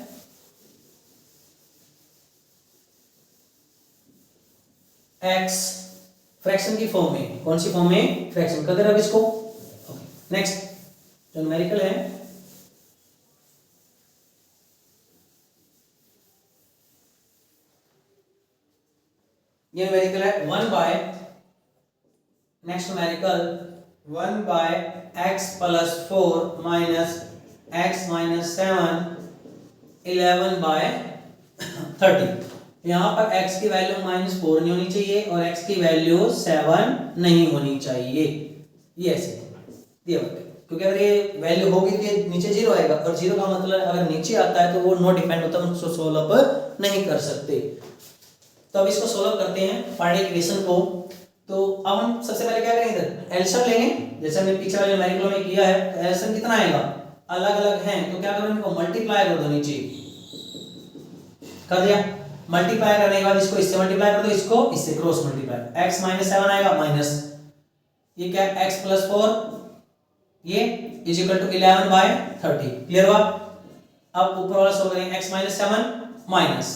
x फ्रैक्शन की फॉर्म में, कौन सी फॉर्म में फ्रैक्शन कर दे रहा है इसको। नेक्स्ट जो न्यूमेरिकल है ये न्यूमेरिकल है 1 by, next numerical 1 by x plus 4 minus x minus 7 11 by 30। यहाँ पर x की वैल्यू -4 नहीं होनी चाहिए और x की वैल्यू 7 नहीं होनी चाहिए, ये ऐसे दिया हुआ है, क्योंकि अगर ये वैल्यू होगी तो नीचे 0 आएगा और 0 का मतलब अगर नीचे आता है तो वो नॉट डिफाइंड होता है, उसको सोल्व अप नहीं कर सकते। तो अब इसको सोल्व करते हैं क्वाड्रेटिक इक्वेशन को। तो अब हम सबसे पहले क्या करेंगे, इधर एलसीएम लेंगे, जैसे हमने पीछे वाले न्यूमेरिकल में किया है। तो एलसीएम कितना आएगा, अलग अलग हैं तो क्या करो इनको मल्टीप्लाई कर दो, नीचे कर दिया, मल्टीप्लाई करने के बाद इसको इससे मल्टीप्लाई कर दो, इसको इससे क्रॉस मल्टीप्लाई, x माइनस 7 आएगा माइनस ये क्या x प्लस 4 ये is equal to 11 by 30। Clear हुआ? अब ऊपर वाला सोल्व करेंगे, x माइनस 7 माइनस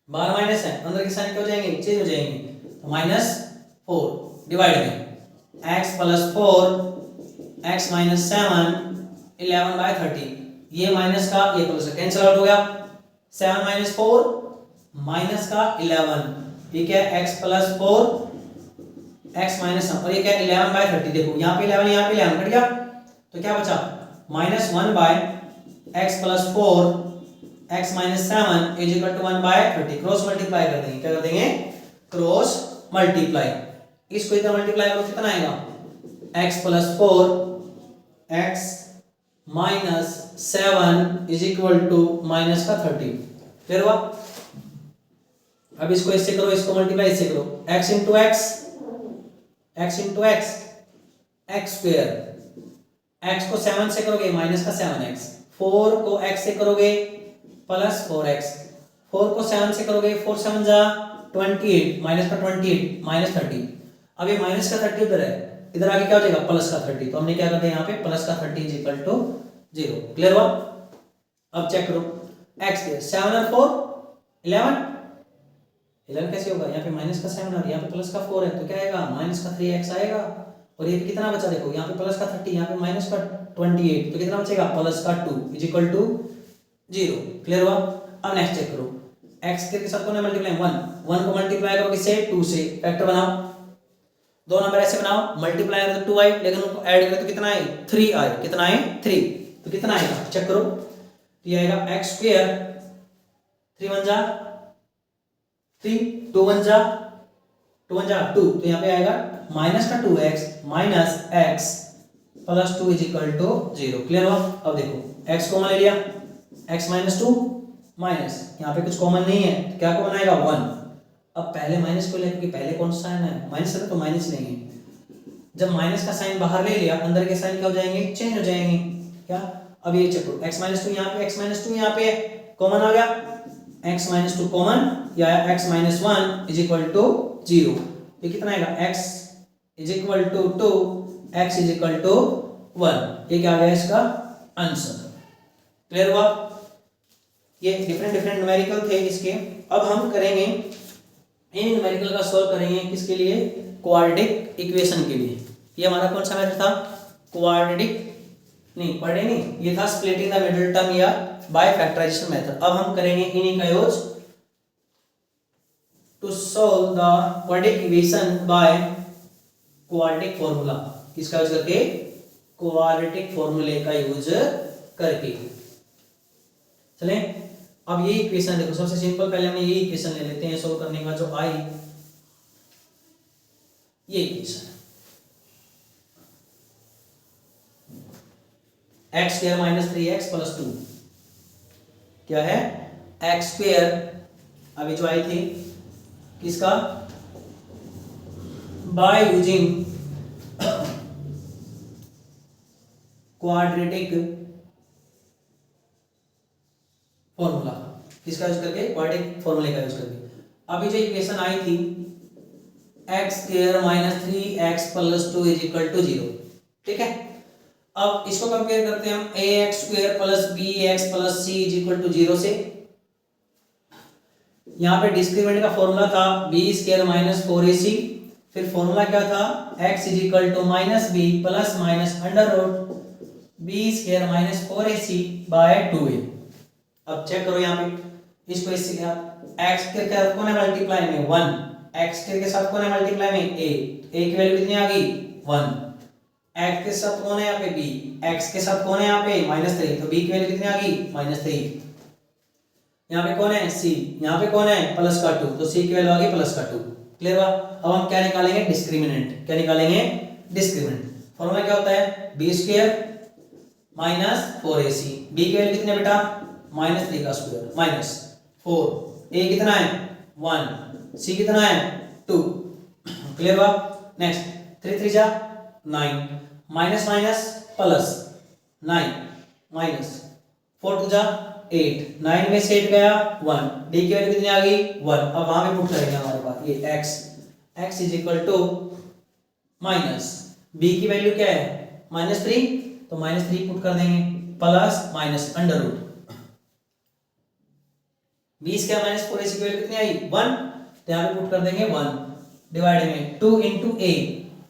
12 माइनस है, अंदर के साइन क्या हो जाएंगे चेंज हो जाएंगे, तो -4 डिवाइड में x plus 4 x minus 7 11 by 30, ये माइनस का ये प्लस का कैंसिल आउट हो गया, 7 माइनस 4 माइनस का 11, ये क्या है x प्लस 4 x माइनस और ये क्या है 11 बाय 30। देखो यहाँ पे 11 यहाँ पे 11 कट गया, तो क्या बचा -1 by x plus 4 x minus 7 is equal to 1 by 30, cross multiply कर देंगे, क्या कर देंगे क्रॉस मल्टीप्लाई, इसको इधर मल्टीप्लाई करो कितना आएगा x plus 4 x minus 7 is equal to minus का 30। फिर हुआ? अब इसको इससे करो, इसको मल्टीप्लाई इससे करो, x into x x square, x को 7 से करोगे माइनस का 7x, 4 को x से करोगे प्लस 4x, 4 को 7 से करोगे 4 7 जा 28 माइनस का 28 माइनस 30। अब ये माइनस का 30 उधर है, इधर आगे क्या हो जाएगा प्लस का 30, तो हमने क्या कर दिया यहाँ पे प्लस का 30 इज इक्वल टू 0। क्लियर हुआ? अब चेक करो x के 7 और 4 11 कैसे होगा, यहाँ पे माइनस का 7 और यहाँ पे प्लस का 4 है, तो क्या आएगा माइनस का 3x आएगा, और ये कितना बचा देखो यहाँ पे प्लस का 30 यहाँ पे माइनस का 28, तो कितना बचेगा प्लस का 2 इज इक्वल टू 0। क्लियर हुआ? अब नेक्स्ट चेक करो एक्स स्क्वायर के साथ कौन है मल्टीप्लाई 1, 1 को मल्टीप्लाई करो किससे 2 से, फैक्टर बनाओ, दो नंबर ऐसे बनाओ, मल्टीप्लाई करो तो 2 आई, लेकिन उनको ऐड करो तो कितना आए 3 आए, कितना आए 3, तो कितना आएगा चेक करो, तो ये आएगा एक्स स्क्वायर 3 1 जा 3, 2 1 जा 2, तो यहाँ पे आएगा माइनस का 2x minus x plus 2 is equal to 0। Clear हुआ। अब देखो x कॉमन ले लिया, x माइनस 2 माइनस यहाँ पे कुछ कॉमन नहीं है तो क्या कॉमन आएगा 1। अब पहले माइनस को ले, क्योंकि पहले कौन सा साइन है माइनस है तो माइनस नहीं है, जब माइनस का साइन बाहर ले लिया अंदर के साइन क्या हो जाएंगे चेंज हो जाएंगे क्या। अब ये चेक करो x माइनस 2 यहाँ पे, x माइनस 2 यहाँ पे कॉमन आ गया, x माइनस 2 कॉमन या x minus 1 is equal to 0, ये कितना आएगा x is equal to 2, x is equal to 1, ये क्या आ गया इसका आंसर। क्लियर हुआ। ये डिफरेंट न्यूमेरिकल थे इसके। अब हम करेंगे इन न्यूमेरिकल का सॉल्व करेंगे किसके लिए, क्वाड्रेटिक इक्वेशन के लिए। ये हमारा कौन सा मेथड था, क्वाड्रेटिक नहीं पढ़े नहीं, ये था स्प्लिटिंग द मिडिल टर्म या बाय फैक्टराइजेशन मेथड। अब हम करेंगे इन्हीं का use to solve the quadratic equation by quadratic formula. किसका यूज करके, क्वाड्रेटिक फॉर्मूले का यूज करके। चलें अब ये इक्वेशन देखो, सबसे सिंपल पहले हम ये इक्वेशन ले लेते हैं सॉल्व करने का, जो आई ये equation x square minus 3x plus 2 क्या है एक्स स्क्वायर, अभी जो आई थी किसका, बाय यूजिंग क्वाड्रेटिक फॉर्मूला, किसका यूज करके, क्वाड्रेटिक फॉर्मूले का यूज करके। अभी जो इक्वेशन आई थी x square minus 3x plus 2 is equal to 0, ठीक है। अब इसको कंपेयर करते हैं हम ax square plus bx plus c is equal to 0 से। यहाँ पे डिस्क्रिमिनेंट का फॉर्मूला था b स्क्वायर माइनस 4ac, फिर फॉर्मूला क्या था x is equal to minus b plus minus under root b square minus 4ac by 2a। अब check करो यहाँ पे इसको इससे क्या, x के साथ कौन है मल्टीप्लाई में 1, x के साथ कौन है मल्टीप्लाई में a, a की वैल्यू कितनी आ गई 1, x के साथ कौन है यहाँ पे b, x के साथ कौन है यहाँ पे -3, तो b की वैल्यू कितनी आ गई -3। यहाँ पे कौन है c, यहाँ पे कौन है प्लस का 2, तो c की वैल्यू आ गई प्लस का 2। क्लियर हुआ। अब हम क्या निकालेंगे, डिस्क्रिमिनेंट। क्या निकालेंगे, डिस्क्रिमिनेंट। फॉर्मूला क्या होता है b square minus 4ac, b की वैल्यू कितनी है बेटा -3 का स्क्वायर माइनस 4, a कितना है 1, c कितना है 2। क्लियर हुआ। नेक्स्ट 3 3 जा 9, माइनस माइनस प्लस 9 माइनस 4 2 जा 8, 9 में से 8 गया 1, d की वैल्यू कितनी आ गई 1। अब वहां पे पुट करेंगे हमारे पास ये x is equal to minus b की वैल्यू क्या है -3, तो -3 पुट कर देंगे प्लस माइनस अंडर रूट 20 क्या माइनस 4ac की वैल्यू कितनी आई 1, तो यहां पे पुट कर देंगे 1 डिवाइड में 2 into a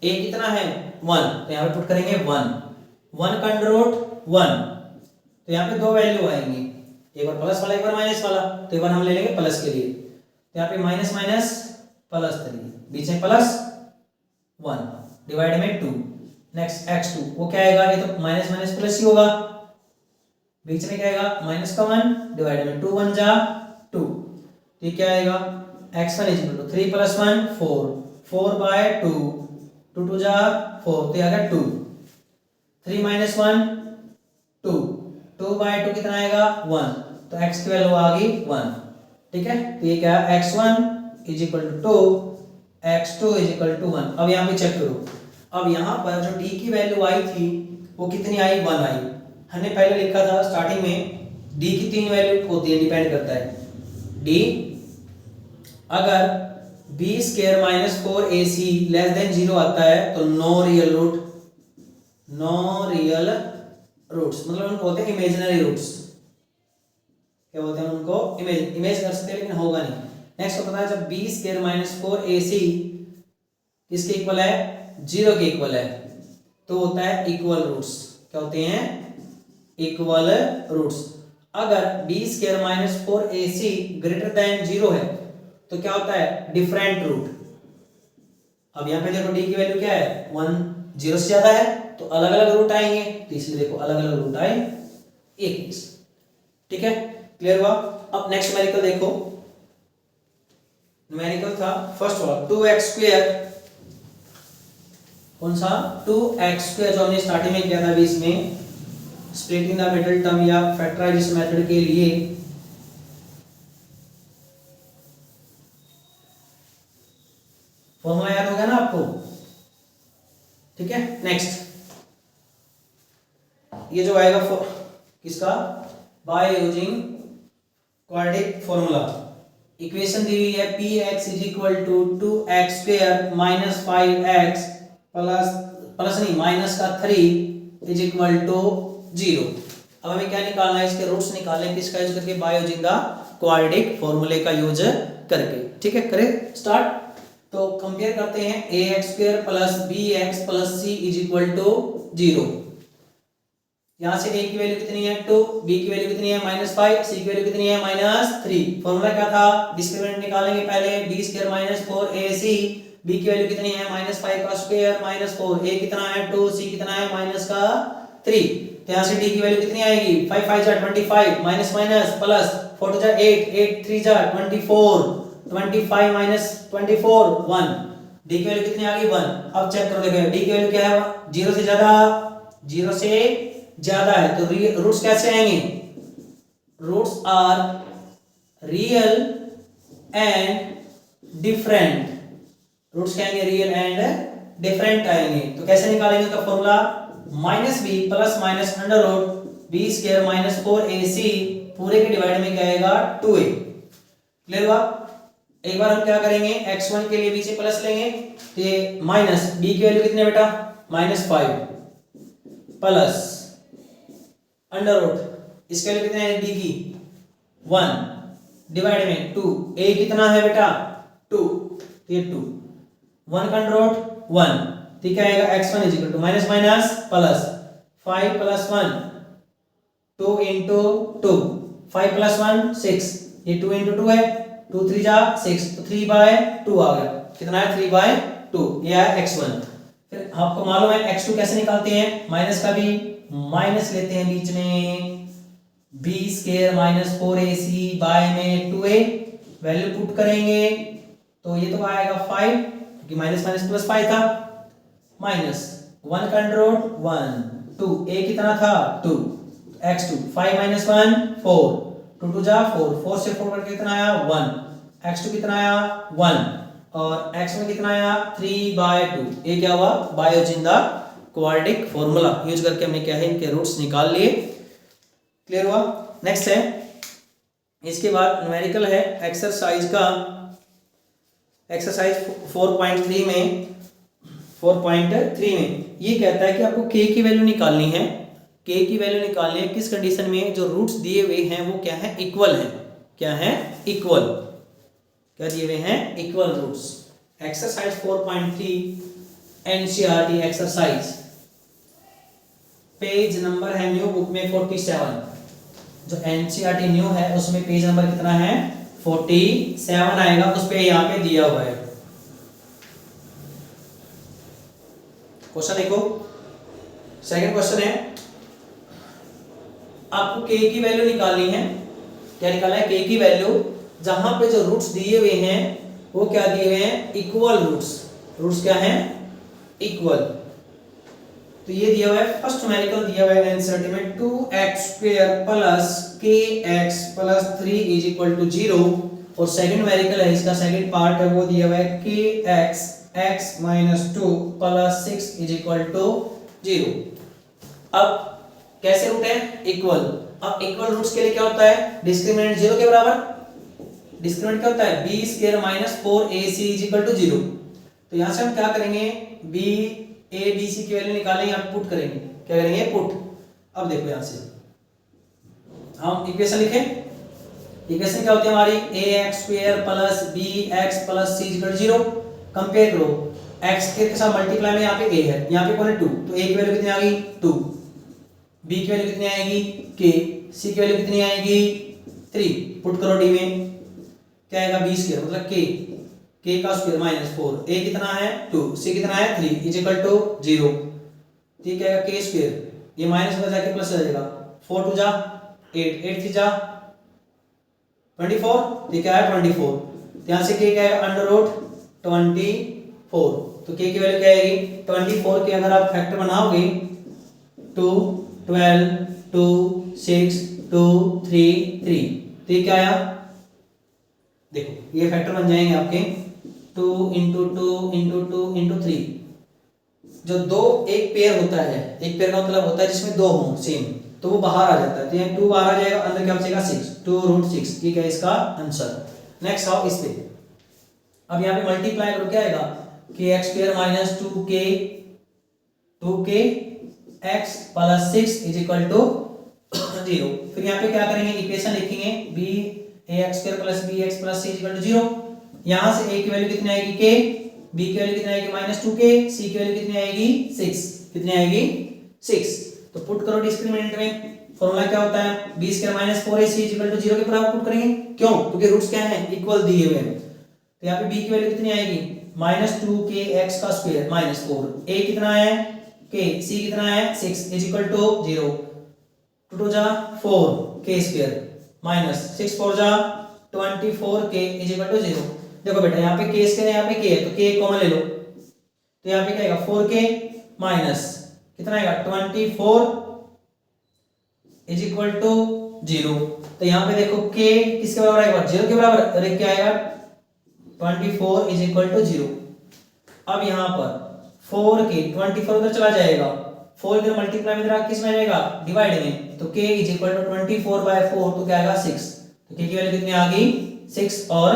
कितना है 1, तो यहां पे पुट करेंगे 1 का अंडर रूट 1, तो यहां पे दो वैल्यू आएंगी, एक बार प्लस वाला एक बार माइनस वाला, तो एक बार हम ले लेंगे प्लस के लिए, तो यहां पे माइनस माइनस प्लस 3, बीच में प्लस 1 डिवाइड में 2। नेक्स्ट x2 वो क्या आएगा, ये तो माइनस माइनस प्लस ही होगा, बीच में क्या आएगा माइनस का 1 डिवाइड में 2 1 जा 2, ये क्या आएगा x1 is equal to 3 plus 1 4, 4 by 2, 2 2 जा 4, तो ये आ गया 2, 3 माइनस 1 2, 2 बाय 2 कितना आएगा 1, तो x की वैल्यू आ गई 1, ठीक है। तो ये क्या है x1 is equal to 2, x2 is equal to 1। अब यहाँ पे चेक करो, अब यहाँ पर जो d की वैल्यू आई थी वो कितनी आई 1 आई। हमने पहले लिखा था स्टार्टिंग में d की 3 वैल्यू होती है, डिपेंड करता है d अगर b square minus 4ac less than 0 आता है तो no real root, no real roots मतलब उनको होते हैं इमेजिनरी रूट्स, क्या बोलते हैं उनको इमेज कर सकते हैं लेकिन होगा नहीं। नेक्स्ट को पता है जब b स्क्वायर माइनस 4ac किसके इक्वल है 0 के इक्वल है तो होता है इक्वल रूट्स, क्या होते हैं इक्वल रूट्स। अगर b square minus 4ac greater than 0 है तो क्या होता है, डिफरेंट रूट। अब यहाँ पे देखो डी की वैल्यू क्या है, 1 0 से ज्यादा है तो अलग अलग रूट आएंगे, तो इसलिए देखो अलग अलग रूट आए 21। ठीक है, क्लियर हुआ। अब नेक्स्ट न्यूमेरिकल देखो, न्यूमेरिकल था फर्स्ट वाला 2x स्क्वायर, कौन सा 2x स्क्वायर जो हमने स्टार्टिंग में किया था अभी इसमें स्प्लिटिंग द मिडिल टर्म या फैक्टराइजेशन मेथड के लिए फॉर्मूला याद हो गया ना आपको। ठीक है, नेक्स्ट ये जो आएगा किसका, by using quadratic formula. Equation दी हुई है P x is equal to 2x square minus 5x plus नहीं माइनस का 3 इज इक्वल टू 0। अब हमें क्या निकालना है, इसके रूट्स निकालने, किसका यूज करके, बाय यूजिंग द क्वाड्रेटिक फॉर्मूले का यूज करके। ठीक है, करें स्टार्ट। तो कंपेयर करते हैं ax square plus bx plus c is equal to 0। यहां से a की वैल्यू कितनी है 2, b की वैल्यू कितनी है -5, c की वैल्यू कितनी है -3। फॉर्मूला क्या था, डिस्क्रिमिनेंट निकालेंगे पहले, b square minus 4ac, b की वैल्यू कितनी है -5 का स्क्वायर -4, a कितना है 2, c कितना है -3। तो यहां से d की वैल्यू कितनी आएगी, 5 5 जा 25 माइनस माइनस प्लस 4 2 जा 8 8 3 जा 24 25 माइनस 24 1, d की वैल्यू कितनी आ गई 1। अब चेक करो, देखो d की वैल्यू क्या है, 0 से ज्यादा, 0 से ज्यादा है तो रूट्स कैसे आएंगे, roots are real and different, roots क्या आएंगे, रियल एंड डिफरेंट आएंगे। तो कैसे निकालेंगे उसका formula, minus b plus minus under root b square minus 4ac पूरे के डिवाइड में क्या आएगा 2a। क्लियर हुआ। एक बार हम क्या करेंगे, x1 के लिए b से प्लस लेंगे तो ये माइनस b की वैल्यू कितनी है बेटा -5 प्लस अंडर रूट इसके लिए कितने है d की 1 डिवाइड में 2, a कितना है बेटा 2, ये 2 1 का अंडर रूट 1, ठीक है आएगा x1 is equal to minus minus plus 5 plus 1 2 into 2 5 plus 1 6, ये 2 इंटू 2 है 2 3 जा 6 तो 3/2 आ गया, कितना है 3/2, ये है x1। फिर आपको मालूम है x2 कैसे निकालते हैं, माइनस का भी माइनस लेते हैं बीच में, b square minus 4ac bye में 2a वैल्यू पुट करेंगे तो ये तो आएगा 5 क्योंकि माइनस माइनस प्लस 5 था, माइनस 1 का अंडर रूट 1 2 a कितना था 2 x2 5 माइनस 1 4 2 2 जा 4 4 से 4 करके कितना आया 1, x2 कितना आया 1 और x1 कितना आया 3/2। ये क्या हुआ, by using the quadratic formula use करके हमने क्या है इनके रूट्स निकाल लिए। क्लियर हुआ। नेक्स्ट है, इसके बाद न्यूमेरिकल है एक्सरसाइज का, एक्सरसाइज 4.3 में 4.3 में ये कहता है कि आपको k की वैल्यू निकालनी है, k की वैल्यू निकालनी है किस कंडीशन में, जो रूट्स दिए हुए हैं वो क्या है इक्वल है, क्या है इक्वल, क्या दिए हुए हैं equal roots. Exercise 4.3 NCERT exercise, page number है न्यू बुक में 47, जो एनसीईआरटी न्यू है उसमें पेज नंबर कितना है 47 आएगा, उस पे यहाँ पे दिया हुआ है। क्वेश्चन देखो, सेकंड क्वेश्चन है, आपको k की वैल्यू निकालनी है, क्या निकालना है k की वैल्यू, जहां पे जो रूट्स दिए हुए हैं वो क्या दिए हुए हैं इक्वल रूट्स, रूट्स क्या हैं इक्वल। तो ये दिया हुआ है, फर्स्ट न्यूमेरिकल दिया हुआ है आंसर में 2x square plus kx plus 3 is equal to 0, और सेकंड न्यूमेरिकल है इसका सेकंड पार्ट है वो दिया हुआ है kx x minus 2 plus 6 is equal to 0। अब कैसे रूट है इक्वल, अब इक्वल रूट्स के लिए क्या होता है, डिस्क्रिमिनेंट 0 के बराबर, डिस्क्रिमिनेंट क्या होता है b square minus 4ac is equal to 0। तो यहां से हम क्या करेंगे, b a b c की वैल्यू निकालेंगे, आप पुट करेंगे, क्या करेंगे पुट। अब देखो यहां से हम इक्वेशन लिखें, इक्वेशन क्या होती है हमारी ax square plus bx plus c is equal to 0। Compare करो x के साथ मल्टीप्लाई में यहाँ पे a है, यहाँ पे कौन है 2, तो a की वैल्यू कितनी आ गई 2, b की वैल्यू कितनी आएगी k, सी की वैल्यू कितनी आएगी 3, पुट करो डी में, क्या आएगा बी स्क्वायर मतलब के का स्क्वायर माइनस 4, ए कितना है 2, सी कितना है 3 इज इक्वल टू 0। ठीक है के स्क्वायर ये माइनस में जाके प्लस हो जाएगा, 4 2 जा 8, 8 3 जा 24, ये क्या है 24, यहां से के क्या है अंडर रूट 24, तो के की वैल्यू क्या आएगी 24 के अगर आप फैक्टर बनाओगे 2 12 2 6 2 3 3, तो ये क्या आया देखो ये फैक्टर बन जाएंगे आपके 2 इंटू 2 इंटू 2 इंटू 3। जो दो एक पेयर होता है, एक पेयर का मतलब होता है जिसमें दो हों सेम, तो वो बाहर आ जाता है, तो यहाँ 2 बाहर आ जाएगा, अंदर क्या बचेगा 6, 2 रूट 6, ठीक है इसका आंसर। नेक्स्ट आओ इस पे, अब यहाँ पे मल्टीप्लाई करो क्या आएगा k x square minus 2k x plus 6 is equal to 0। फिर यहाँ पे क्या करेंगे इक्वेशन लिखेंगे b a x square plus b x plus c is equal to 0। यहाँ से a की वैल्यू कितनी आएगी k, b की वैल्यू कितनी आएगी माइनस 2k, c की वैल्यू कितनी आएगी 6, कितनी आएगी 6। तो पुट करो डिस्क्रिमिनेंट में, फॉर्मूला क्या होता है b square minus 4ac is equal to 0 के बराबर पुट करेंगे, क्यों क्योंकि रूट्स क्या हैं इक्वल दिए हुए हैं। तो यहाँ पे b की वैल्यू कितनी आएगी माइनस 2k x का स्क्वायर माइनस 4, a कितना है k, c कितना है 6 इज इक्वल टू 0, 2 2 जा 4 k स्क्वायर माइनस 6 4 जा 24k इज इक्वल टू 0। देखो बेटा यहाँ पे k स्क्वायर यहाँ पे k है तो k कॉमन ले लो, तो यहाँ पे क्या आएगा 4k माइनस कितना आएगा 24 इज इक्वल टू 0। तो यहाँ पे देखो k किसके बराबर आएगा 0 के बराबर, अरे क्या आएगा 24 इज इक्वल टू 0। अब यहाँ पर 4k 24 उधर चला जाएगा, 4 इधर मल्टीप्लाई में किस में जाएगा डिवाइड में, तो k इज इक्वल टू 24/4, तो क्या आएगा 6, तो k की वैल्यू कितनी आ गई 6 और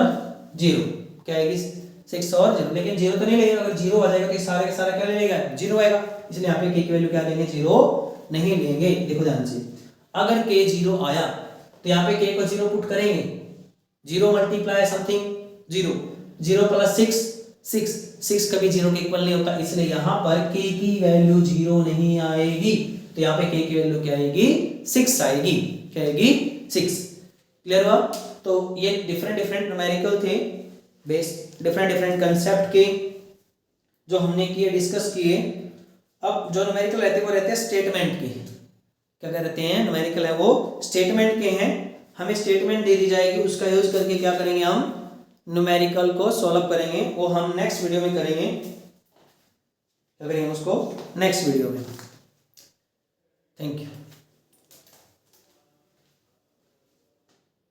0, क्या आएगी 6 और 0। लेकिन 0 तो नहीं लेगा, अगर 0 आ जाएगा तो सारे का सारा क्या ले लेगा 0 आएगा, इसलिए यहाँ पे k की वैल्यू क्या लेंगे 0 नहीं लेंगे। देखो ध्यान से, अगर k 0 आया तो यहाँ पे k को 0 पुट करेंगे, 0 मल्टीप्लाई समथिंग 0, 0 प्लस 6 कभी 0 के इक्वल नहीं होता, इसलिए यहाँ पर k की वैल्यू 0 नहीं आएगी, तो यहाँ पे k की वैल्यू क्या आएगी 6 आएगी, क्या आएगी 6। क्लियर हुआ। तो ये डिफरेंट न्यूमेरिकल थे, बेस्ड डिफरेंट कंसेप्ट के जो हमने किए डिस्कस किए। अब जो न्यूमेरिकल रहते हैं वो रहते हैं स्टेटमेंट के, क्या कहते हैं न्यूमेरिकल है वो स्टेटमेंट के हैं, हमें स्टेटमेंट दे दी जाएगी, उसका यूज करके क्या करेंगे हम न्यूमेरिकल को सॉल्व करेंगे, वो हम नेक्स्ट वीडियो में करेंगे, क्या करेंगे उसको नेक्स्ट वीडियो में। Thank you.